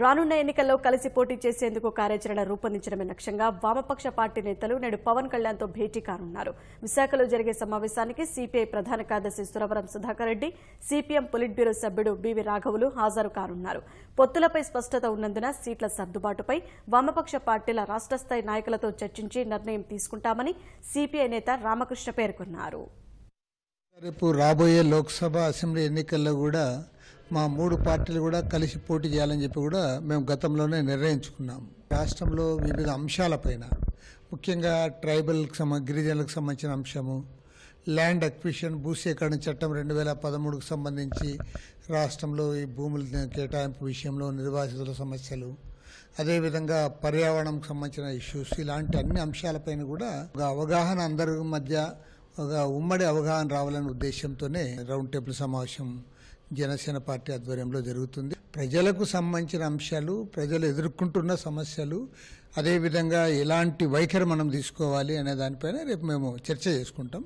రానున్న ఎన్నికల్లో కలిసి పోటీ చేసేందుకు కార్యాచరణ రూపొందించడమే లక్ష్యంగా వామపక్ష పార్టీ నేతలు నేడు పవన్ కళ్యాణ్తో భేటీ కానున్నారు. విశాఖలో జరిగే సమావేశానికి సిపిఐ ప్రధాన కార్యదర్శి Suravaram Sudhakar Reddy, CPM polit bureau సభ్యుడు బివి రాఘవులు హాజరు కానున్నారు. పొత్తులపై స్పష్టత ఉన్నందున సీట్ల సర్దుబాటుపై వామపక్ష పార్టీల రాష్ట్ర స్థాయి నాయకులతో చర్చించి నిర్ణయం తీసుకుంటామని సిపిఐ నేత రామకృష్ణ పేర్కొన్నారు. రేపు రాబోయే లోక్సభ అసెంబ్లీ ఎన్నికల్లో కూడా మా మూడు పార్టీలు కూడా కలిసి పోటీ చేయాలని చెప్పి కూడా మేము గతంలోనే నిర్ణయించుకున్నాం. రాష్ట్రంలో వివిధ అంశాలపైన ముఖ్యంగా గిరిజనులకు సంబంధించిన అంశము, ల్యాండ్ అక్విజిషన్ భూసేకరణ చట్టం 2013కు సంబంధించి రాష్ట్రంలో ఈ భూముల కేటాయింపు విషయంలో నిర్వాసితుల సమస్యలు, అదేవిధంగా పర్యావరణంకు సంబంధించిన ఇష్యూస్, ఇలాంటి అన్ని అంశాలపైన కూడా ఒక అవగాహన అందరి మధ్య ఒక ఉమ్మడి అవగాహన రావాలనే ఉద్దేశంతోనే రౌండ్ టేబుల్ సమావేశం జనసేన పార్టీ ఆధ్వర్యంలో జరుగుతుంది. ప్రజలకు సంబంధించిన అంశాలు, ప్రజలు ఎదుర్కొంటున్న సమస్యలు, అదేవిధంగా ఎలాంటి వైఖరి మనం తీసుకోవాలి అనే దానిపైన రేపు మేము చర్చ చేసుకుంటాం.